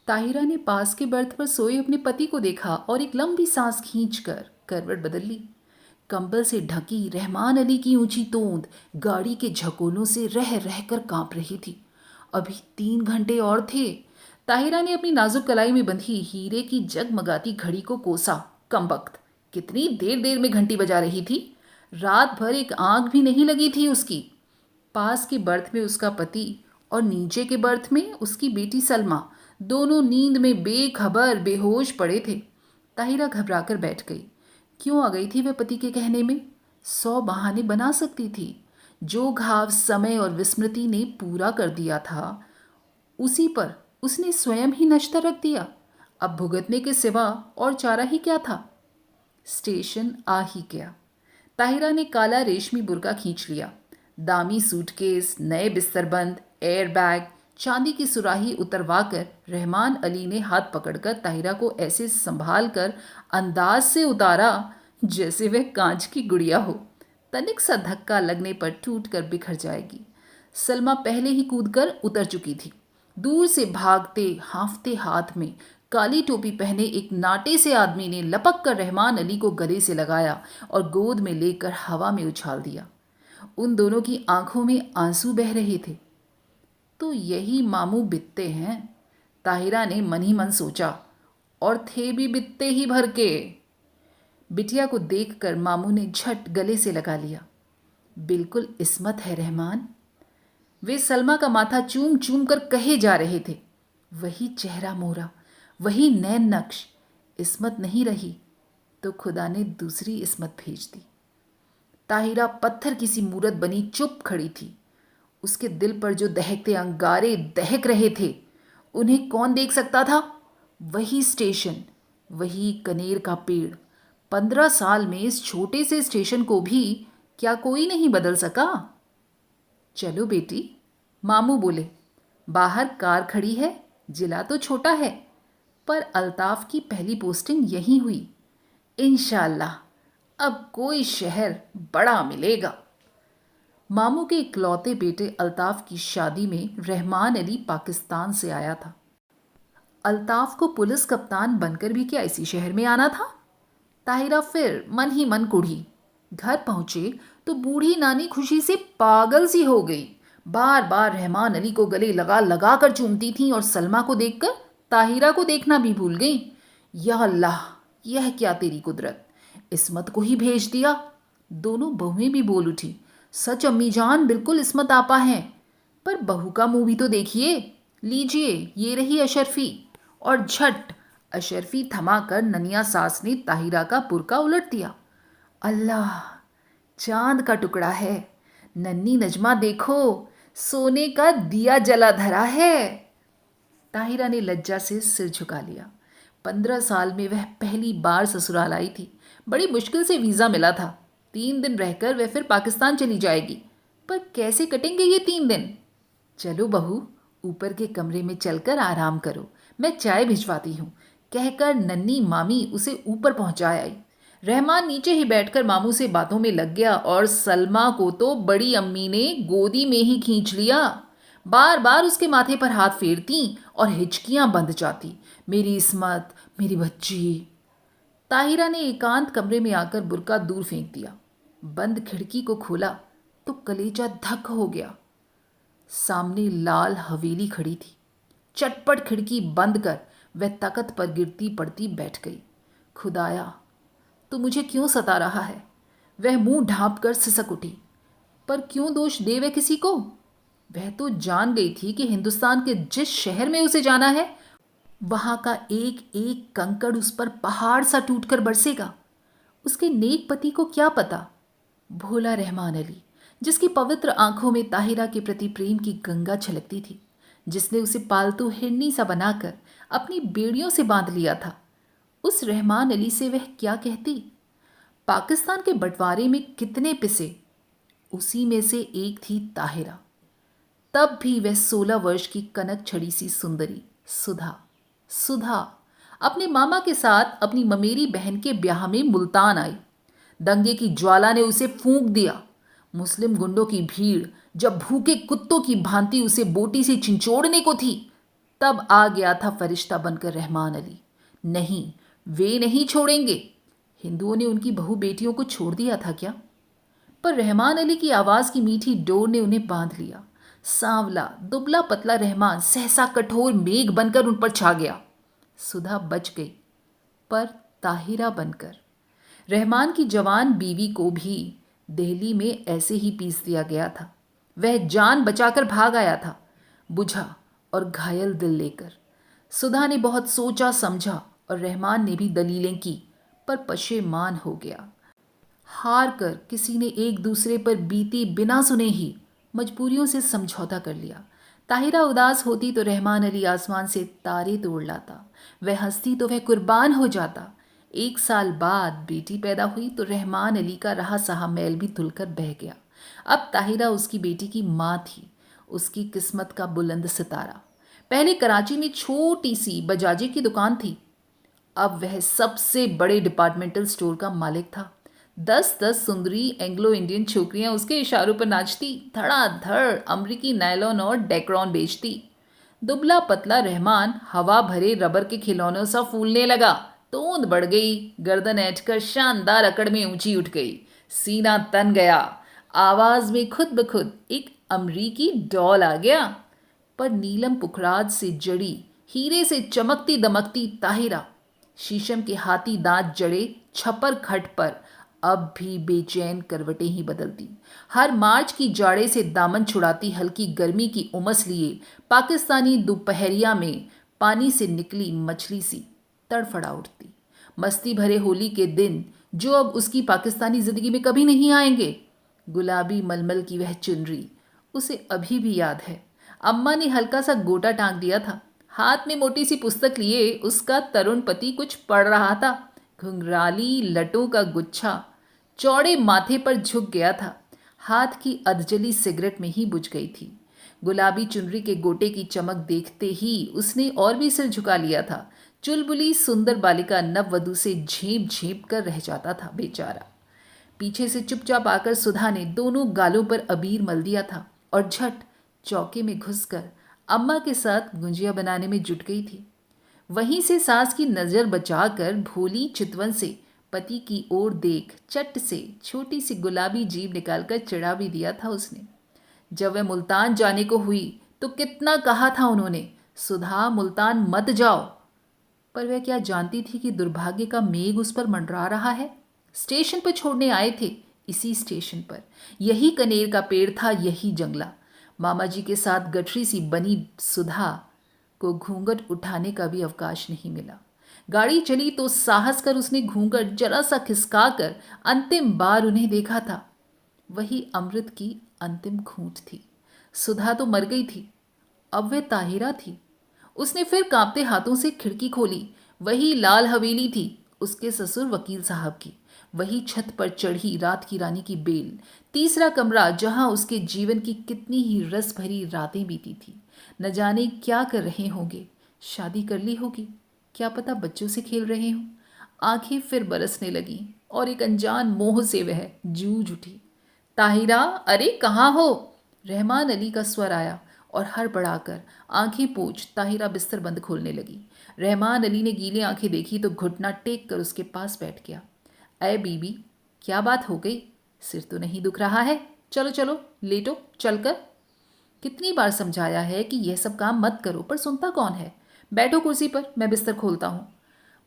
ताहिरा ने पास के बर्थ पर सोए अपने पति को देखा और एक लंबी सांस खींचकर करवट बदल ली। कंबल से ढकी रहमान अली की ऊंची तोंद गाड़ी के झकोलों से रह रहकर कांप रही थी। अभी 3 घंटे और थे। ताहिरा ने अपनी नाजुक कलाई में बंधी हीरे की जगमगाती घड़ी को कोसा। कमबख्त, कितनी देर देर में घंटी बजा रही थी। रात भर एक आंख भी नहीं लगी थी उसकी। पास के बर्थ में उसका पति और नीचे के बर्थ में उसकी बेटी सलमा दोनों नींद में बेखबर बेहोश पड़े थे। ताहिरा घबराकर बैठ गई। क्यों आ गई थी वह पति के कहने में? 100 बहाने बना सकती थी। जो घाव समय और विस्मृति ने पूरा कर दिया था उसी पर उसने स्वयं ही नश्तर रख दिया। अब भुगतने के सिवा और चारा ही क्या था? स्टेशन आ ही गया। ताहिरा ने काला रेशमी बुर्का खींच लिया। दामी सूटकेस, नए बिस्तरबंद, एयरबैग, चांदी की सुराही उतरवाकर रहमान अली ने हाथ पकड़कर ताहिरा को ऐसे संभाल कर अंदाज से उतारा जैसे वह कांच की गुड़िया हो। तनिक सा धक्का लगने पर टूट कर बिखर जाएगी। सलमा पहले ही कूदकर उतर चुकी थी। दूर से भागते हांफते हाथ में काली टोपी पहने एक नाटे से आदमी ने लपक कर रहमान अली को गले से लगाया और गोद में लेकर हवा में उछाल दिया। उन दोनों की आंखों में आंसू बह रहे थे। तो यही मामू बित्ते हैं, ताहिरा ने मन ही मन सोचा, और थे भी बित्ते ही भर के। बिटिया को देखकर मामू ने झट गले से लगा लिया। बिल्कुल इस्मत है रहमान, वे सलमा का माथा चूम चूम कर कहे जा रहे थे। वही चेहरा मोरा, वही नैन नक्श। इस्मत नहीं रही तो खुदा ने दूसरी इस्मत भेज दी। ताहिरा पत्थर की सी मूरत बनी चुप खड़ी थी। उसके दिल पर जो दहकते अंगारे दहक रहे थे उन्हें कौन देख सकता था? वही स्टेशन, वही कनेर का पेड़। 15 साल में इस छोटे से स्टेशन को भी क्या कोई नहीं बदल सका? चलो बेटी, मामू बोले। बाहर कार खड़ी है, जिला तो छोटा है पर अल्ताफ की पहली पोस्टिंग यहीं हुई। इंशाल्लाह अब कोई शहर बड़ा मिलेगा। मामू के इकलौते बेटे अल्ताफ की शादी में रहमान अली पाकिस्तान से आया था। अल्ताफ को पुलिस कप्तान बनकर भी क्या इसी शहर में आना था? ताहिरा फिर मन ही मन कुढ़ी। घर पहुंचे तो बूढ़ी नानी खुशी से पागल सी हो गई। बार बार रहमान अली को गले लगा लगा कर चूमती थी और सलमा को देखकर ताहिरा को देखना भी भूल गई। या अल्लाह, यह क्या तेरी कुदरत, इस्मत को ही भेज दिया। दोनों बहुएं भी बोल उठी, सच अम्मी जान, बिल्कुल इस्मत आपा हैं। पर बहू का मुंह भी तो देखिए। लीजिए, ये रही अशरफी। और झट अशरफी थमाकर ननिया सास ने ताहिरा का बुर्का उलट दिया। अल्लाह, चांद का टुकड़ा है। नन्नी नजमा देखो, सोने का दिया जला धरा है। ताहिरा ने लज्जा से सिर झुका लिया। 15 साल में वह पहली बार ससुराल आई थी। बड़ी मुश्किल से वीज़ा मिला था। 3 दिन रहकर वह फिर पाकिस्तान चली जाएगी। पर कैसे कटेंगे ये 3 दिन? चलो बहू, ऊपर के कमरे में चलकर आराम करो, मैं चाय भिजवाती हूँ, कहकर नन्ही मामी उसे ऊपर पहुंचा आई। रहमान नीचे ही बैठकर मामू से बातों में लग गया और सलमा को तो बड़ी अम्मी ने गोदी में ही खींच लिया। बार बार उसके माथे पर हाथ फेरती और हिचकियां बंध जाती। मेरी इस्मत, मेरी बच्ची। ताहिरा ने एकांत कमरे में आकर बुर्का दूर फेंक दिया। बंद खिड़की को खोला तो कलेजा धक हो गया। सामने लाल हवेली खड़ी थी। चटपट खिड़की बंद कर वह तकत पर गिरती पड़ती बैठ गई। खुदाया, तो मुझे क्यों सता रहा है? वह मुंह ढांप कर सिसक उठी। पर क्यों दोष दे वह किसी को? वह तो जान गई थी कि हिंदुस्तान के जिस शहर में उसे जाना है वहां का एक एक कंकड़ उस पर पहाड़ सा टूटकर बरसेगा। उसके नेक पति को क्या पता? भोला रहमान अली, जिसकी पवित्र आंखों में ताहिरा के प्रति प्रेम की गंगा छलकती थी, जिसने उसे पालतू हिरनी सा बनाकर अपनी बेड़ियों से बांध लिया था, उस रहमान अली से वह क्या कहती? पाकिस्तान के बंटवारे में कितने पिसे, उसी में से एक थी ताहिरा। तब भी वह 16 वर्ष की कनक छड़ी सी सुंदरी सुधा सुधा अपने मामा के साथ अपनी ममेरी बहन के ब्याह में मुल्तान आई। दंगे की ज्वाला ने उसे फूंक दिया। मुस्लिम गुंडों की भीड़ जब भूखे कुत्तों की भांति उसे बोटी से चिंचोड़ने को थी, तब आ गया था फरिश्ता बनकर रहमान अली। नहीं, वे नहीं छोड़ेंगे। हिंदुओं ने उनकी बहू बेटियों को छोड़ दिया था क्या? पर रहमान अली की आवाज की मीठी डोर ने उन्हें बांध लिया। सांवला दुबला पतला रहमान सहसा कठोर मेघ बनकर उन पर छा गया। सुधा बच गई, पर ताहिरा बनकर। रहमान की जवान बीवी को भी दिल्ली में ऐसे ही पीस दिया गया था। वह जान बचाकर भाग आया था, बुझा और घायल दिल लेकर। सुधा ने बहुत सोचा समझा और रहमान ने भी दलीलें की, पर पशेमान हो गया। हार कर किसी ने एक दूसरे पर बीती बिना सुने ही मजबूरियों से समझौता कर लिया। ताहिरा उदास होती तो रहमान अली आसमान से तारे तोड़ लाता। वह हंसती तो वह कुर्बान हो जाता। 1 साल बाद बेटी पैदा हुई तो रहमान अली का रहा सहा मैल भी धुलकर बह गया। अब ताहिरा उसकी बेटी की माँ थी, उसकी किस्मत का बुलंद सितारा। पहले कराची में छोटी सी बजाजे की दुकान थी, अब वह सबसे बड़े डिपार्टमेंटल स्टोर का मालिक था। 10-10 सुंदरी एंग्लो इंडियन छोकरियां उसके इशारों पर नाचती, धड़ाधड़ अमरीकी नायलॉन और डेक्रॉन बेचती। दुबला पतला रहमान हवा भरे रबर के खिलौनों सा फूलने लगा। तोंद बढ़ गई, गर्दन ऐंठकर शानदार अकड़ में ऊंची उठ गई, सीना तन गया। आवाज में खुद ब खुद एक अमरीकी डॉल आ गया। पर नीलम पुखराज से जड़ी, हीरे से चमकती दमकती ताहिरा, शीशम के हाथी दांत जड़े छपर खट पर अब भी बेचैन करवटें ही बदलती। हर मार्च की जाड़े से दामन छुड़ाती हल्की गर्मी की उमस लिए पाकिस्तानी दोपहरिया में पानी से निकली मछली सी तड़फड़ा उठती। मस्ती भरे होली के दिन जो अब उसकी पाकिस्तानी जिंदगी में कभी नहीं आएंगे। गुलाबी मलमल की वह चुनरी उसे अभी भी याद है। अम्मा ने हल्का सा गोटा टांग दिया था। हाथ में मोटी सी पुस्तक लिए उसका तरुण पति कुछ पढ़ रहा था। घुंघराली लटों का गुच्छा चौड़े माथे पर झुक गया था। हाथ की अधजली सिगरेट में ही बुझ गई थी। गुलाबी चुनरी के गोटे की चमक देखते ही उसने और भी सिर झुका लिया था। चुलबुली सुंदर बालिका नववधू से झेप झेप कर रह जाता था बेचारा। पीछे से चुपचाप आकर सुधा ने दोनों गालों पर अबीर मल दिया था और झट चौके में घुसकर अम्मा के साथ गुंजिया बनाने में जुट गई थी। वहीं से सास की नजर बचाकर भोली चितवन से पति की ओर देख चट से छोटी सी गुलाबी जीभ निकालकर चिढ़ा भी दिया था उसने। जब वह मुल्तान जाने को हुई तो कितना कहा था उन्होंने, सुधा मुल्तान मत जाओ। पर वह क्या जानती थी कि दुर्भाग्य का मेघ उस पर मंडरा रहा है। स्टेशन पर छोड़ने आए थे, इसी स्टेशन पर। यही कनेर का पेड़ था, यही जंगला। मामा जी के साथ गठरी सी बनी सुधा को घूंघट उठाने का भी अवकाश नहीं मिला। गाड़ी चली तो साहस कर उसने घूंघट जरा सा खिसका कर अंतिम बार उन्हें देखा था। वही अमृत की अंतिम घूंट थी। सुधा तो मर गई थी, अब वह ताहिरा थी। उसने फिर कांपते हाथों से खिड़की खोली। वही लाल हवेली थी, उसके ससुर वकील साहब की। वही छत पर चढ़ी रात की रानी की बेल। तीसरा कमरा जहां उसके जीवन की कितनी ही रस भरी रातें बीती थी। न जाने क्या कर रहे होंगे, शादी कर ली होगी, क्या पता बच्चों से खेल रहे हों। आंखें फिर बरसने लगीं और एक अनजान मोह से वह जूझ उठी। ताहिरा, अरे कहाँ हो? रहमान अली का स्वर आया और हड़बड़ाकर आंखें पोंछ ताहिरा बिस्तर बंद खोलने लगी। रहमान अली ने गीली आंखें देखी तो घुटना टेक कर उसके पास बैठ गया। अय बीबी, क्या बात हो गई? सिर तो नहीं दुख रहा है? चलो चलो लेटो चलकर। कितनी बार समझाया है कि यह सब काम मत करो, पर सुनता कौन है। बैठो कुर्सी पर, मैं बिस्तर खोलता हूँ।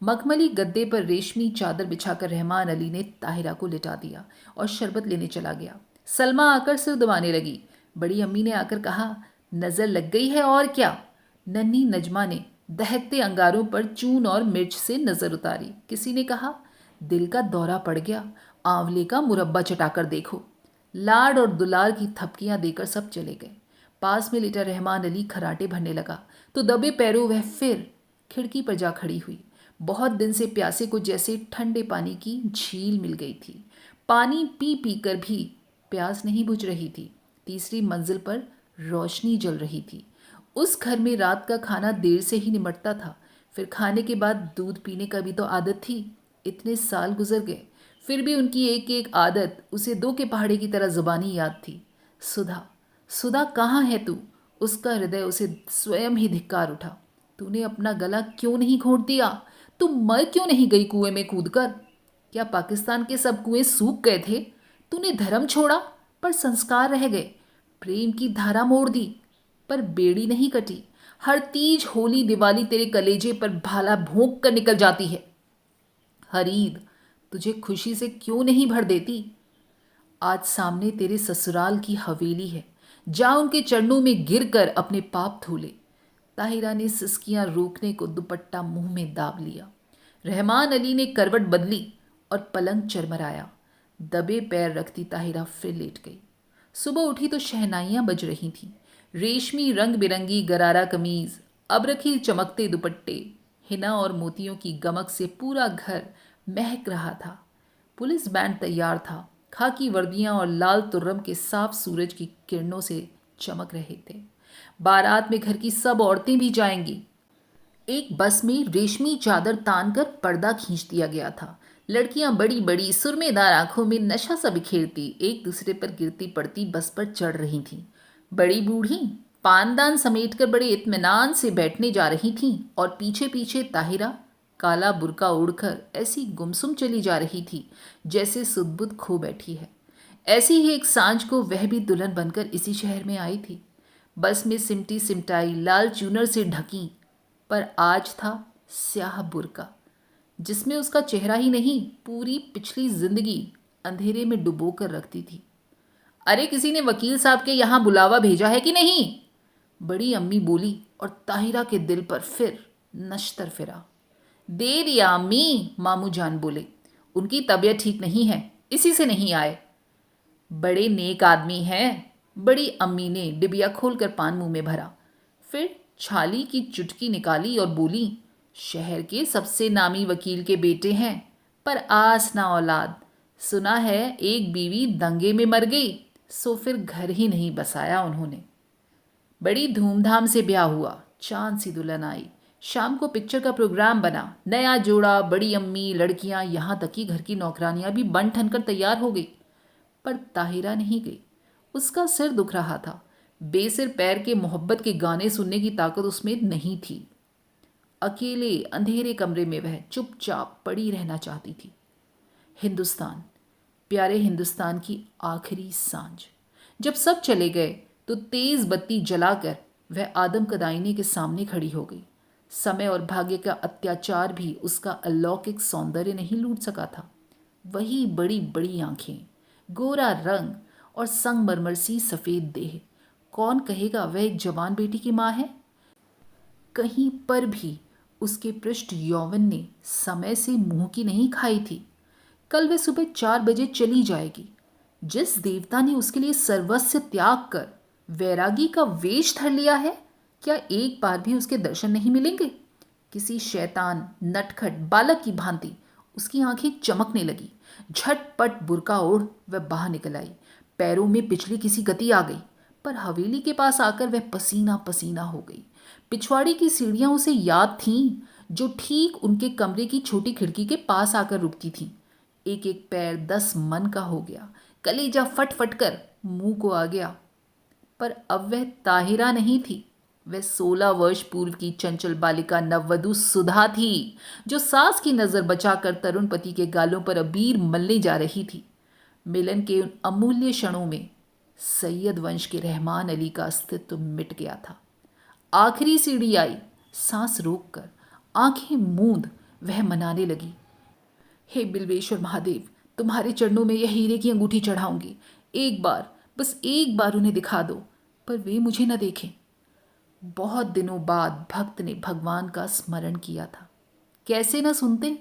मखमली गद्दे पर रेशमी चादर बिछाकर रहमान अली ने ताहिरा को लिटा दिया और शरबत लेने चला गया। सलमा आकर सिर दबाने लगी। बड़ी अम्मी ने आकर कहा, नजर लग गई है और क्या। नन्ही नजमा ने दहकते अंगारों पर चून और मिर्च से नजर उतारी। किसी ने कहा, दिल का दौरा पड़ गया, आंवले का मुरब्बा चटाकर देखो। लाड और दुलार की थपकियां देकर सब चले गए। पास में लेटा रहमान अली खराटे भरने लगा तो दबे पैरों वह फिर खिड़की पर जा खड़ी हुई। बहुत दिन से प्यासे को जैसे ठंडे पानी की झील मिल गई थी। पानी पी पी कर भी प्यास नहीं बुझ रही थी। तीसरी मंजिल पर रोशनी जल रही थी। उस घर में रात का खाना देर से ही निमटता था। फिर खाने के बाद दूध पीने का भी तो आदत थी। इतने साल गुजर गए, फिर भी उनकी एक एक आदत उसे दो के पहाड़े की तरह जुबानी याद थी। सुधा, सुधा कहाँ है तू? उसका हृदय उसे स्वयं ही धिक्कार उठा। तूने अपना गला क्यों नहीं घोंट दिया? तुम मर क्यों नहीं गई कुएं में कूदकर? क्या पाकिस्तान के सब कुएं सूख गए थे? तूने धर्म छोड़ा पर संस्कार रह गए। प्रेम की धारा मोड़ दी पर बेड़ी नहीं कटी। हर तीज होली दिवाली तेरे कलेजे पर भाला भोंक कर निकल जाती है। हर ईद तुझे खुशी से क्यों नहीं भर देती? आज सामने तेरे ससुराल की हवेली है, जा उनके चरणों में गिरकर अपने पाप धो ले। ताहिरा ने सिसकियां रोकने को दुपट्टा मुंह में दाब लिया। रहमान अली ने करवट बदली और पलंग चरमराया। दबे पैर रखती ताहिरा फिर लेट गई। सुबह उठी तो शहनाइयां बज रही थीं। रेशमी रंग बिरंगी गरारा कमीज, अबरखी चमकते दुपट्टे, हिना और मोतियों की गमक से पूरा घर महक रहा था। पुलिस बैंड तैयार था। खाकी वर्दियां और लाल तुर्रम के साफ सूरज की किरणों से चमक रहे थे। बारात में घर की सब औरतें भी जाएंगी। एक बस में रेशमी चादर तान कर पर्दा खींच दिया गया था। लड़कियां बड़ी बड़ी सुरमेदार आंखों में नशा सा बिखेरती एक दूसरे पर गिरती पड़ती बस पर चढ़ रही थीं। बड़ी बूढ़ी पानदान समेटकर बड़े इत्मीनान से बैठने जा रही थीं और पीछे पीछे ताहिरा काला बुर्का ओढ़कर ऐसी गुमसुम चली जा रही थी जैसे सुदबुद खो बैठी है। ऐसी ही एक सांझ को वह भी दुल्हन बनकर इसी शहर में आई थी। बस में सिमटी सिमटाई लाल चूनर से ढकी, पर आज था स्याह बुर्का जिसमें उसका चेहरा ही नहीं पूरी पिछली जिंदगी अंधेरे में डुबो कर रखती थी। अरे किसी ने वकील साहब के यहाँ बुलावा भेजा है कि नहीं? बड़ी अम्मी बोली और ताहिरा के दिल पर फिर नश्तर फिरा। दे दिया अम्मी, मामू जान बोले। उनकी तबीयत ठीक नहीं है, इसी से नहीं आए। बड़े नेक आदमी हैं। बड़ी अम्मी ने डिबिया खोलकर पान मुंह में भरा, फिर छाली की चुटकी निकाली और बोली, शहर के सबसे नामी वकील के बेटे हैं, पर आस ना औलाद। सुना है एक बीवी दंगे में मर गई, सो फिर घर ही नहीं बसाया उन्होंने। बड़ी धूमधाम से ब्याह हुआ। चांद सी दुल्हन आई। शाम को पिक्चर का प्रोग्राम बना। नया जोड़ा, बड़ी अम्मी, लड़कियां, यहाँ तक कि घर की नौकरानियां भी बन ठन कर तैयार हो गई। पर ताहिरा नहीं गई। उसका सिर दुख रहा था। बेसिर पैर के मोहब्बत के गाने सुनने की ताकत उसमें नहीं थी। अकेले अंधेरे कमरे में वह चुपचाप पड़ी रहना चाहती थी। हिंदुस्तान, प्यारे हिंदुस्तान की आखिरी सांझ। जब सब चले गए तो तेज बत्ती जलाकर वह आदम कदाइने के सामने खड़ी हो गई। समय और भाग्य का अत्याचार भी उसका अलौकिक सौंदर्य नहीं लूट सका था। वही बड़ी बड़ी आंखें, गोरा रंग और संगमरमर सी सफेद देह। कौन कहेगा वह एक जवान बेटी की माँ है? कहीं पर भी उसके पृष्ठ यौवन ने समय से मुंह की नहीं खाई थी। कल वह सुबह 4 बजे चली जाएगी। जिस देवता ने उसके लिए सर्वस्व त्याग कर वैरागी का वेश धर लिया है, क्या एक बार भी उसके दर्शन नहीं मिलेंगे? किसी शैतान नटखट बालक की भांति उसकी आंखें चमकने लगी। झटपट बुर्का ओढ़ वह बाहर निकल आई। पैरों में पिछली किसी गति आ गई, पर हवेली के पास आकर वह पसीना पसीना हो गई। पिछवाड़ी की सीढ़ियां उसे याद थीं, जो ठीक उनके कमरे की छोटी खिड़की के पास आकर रुकती थीं। एक एक पैर 10 मन का हो गया। कलेजा फट फट कर मुंह को आ गया। पर अब वह ताहिरा नहीं थी। वह 16 वर्ष पूर्व की चंचल बालिका नववधु सुधा थी, जो सास की नजर बचाकर तरुण पति के गालों पर अबीर मलने जा रही थी। मिलन के उन अमूल्य क्षणों में सैयद वंश के रहमान अली का अस्तित्व मिट गया था। आखिरी सीढ़ी आई। सांस रोककर आंखें मूंद वह मनाने लगी, हे बिल्वेश्वर महादेव, तुम्हारे चरणों में यह हीरे की अंगूठी चढ़ाऊंगी। एक बार, बस एक बार उन्हें दिखा दो, पर वे मुझे न देखें। बहुत दिनों बाद भक्त ने भगवान का स्मरण किया था। कैसे न सुनते?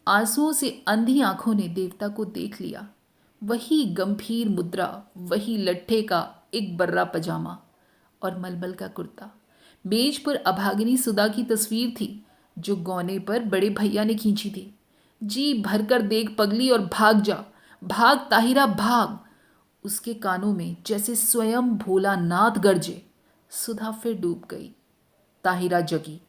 आंसुओं से अंधी आंखों ने देवता को देख लिया। वही गंभीर मुद्रा, वही लट्ठे का एक बर्रा पजामा और मलमल का कुर्ता। मेज पर अभागिनी सुधा की तस्वीर थी, जो गौने पर बड़े भैया ने खींची थी। जी भरकर देख पगली और भाग जा, भाग ताहिरा भाग। उसके कानों में जैसे स्वयं भोलानाथ गरजे। सुधा फिर डूब गई। ताहिरा जगी।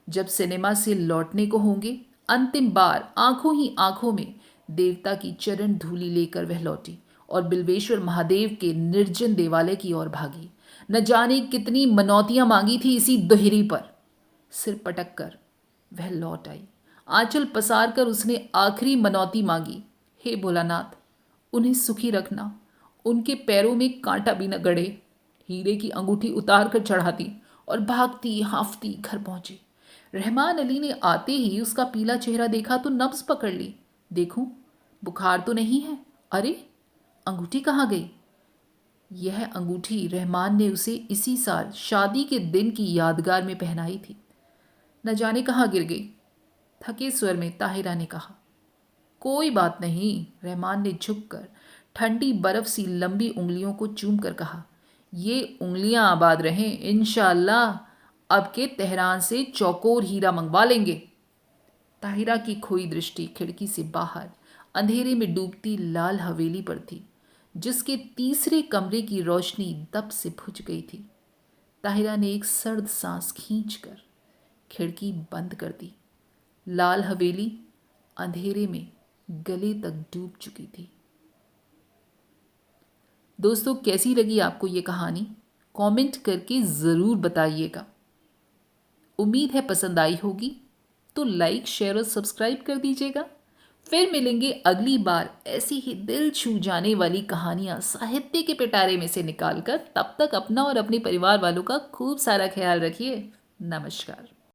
जब सिनेमा से लौटने को होंगे, अंतिम बार आंखों ही आंखों में देवता की चरण धूलि लेकर वह लौटी और बिल्वेश्वर महादेव के निर्जन देवालय की ओर भागी। न जाने कितनी मनौतियां मांगी थी इसी दोहरी पर। सिर पटक कर वह लौट आई। आंचल पसार कर उसने आखिरी मनौती मांगी, हे भोलानाथ, उन्हें सुखी रखना, उनके पैरों में कांटा भी न गड़े। हीरे की अंगूठी उतार कर चढ़ा दी और भागती हांफती घर पहुंची। रहमान अली ने आते ही उसका पीला चेहरा देखा तो नब्ज पकड़ ली। देखूं, बुखार तो नहीं है? अरे, अंगूठी कहाँ गई? यह अंगूठी रहमान ने उसे इसी साल शादी के दिन की यादगार में पहनाई थी। न जाने कहाँ गिर गई। थके स्वर में ताहिरा ने कहा। कोई बात नहीं, रहमान ने झुककर ठंडी बर्फ सी लंबी उंगलियों को चूम कर कहा। ये उंगलियां आबाद रहें, इंशाअल्लाह अब के तेहरान से चौकोर हीरा मंगवा लेंगे। ताहिरा की खोई दृष्टि खिड़की से बाहर अंधेरे में डूबती लाल हवेली पर थी, जिसके तीसरे कमरे की रोशनी दब से बुझ गई थी। ताहिरा ने एक सर्द सांस खींचकर खिड़की बंद कर दी। लाल हवेली अंधेरे में गले तक डूब चुकी थी। दोस्तों, कैसी लगी आपको ये कहानी? कमेंट करके ज़रूर बताइएगा। उम्मीद है पसंद आई होगी, तो लाइक, शेयर और सब्सक्राइब कर दीजिएगा। फिर मिलेंगे अगली बार ऐसी ही दिल छू जाने वाली कहानियाँ साहित्य के पिटारे में से निकालकर। तब तक अपना और अपने परिवार वालों का खूब सारा ख्याल रखिए। नमस्कार।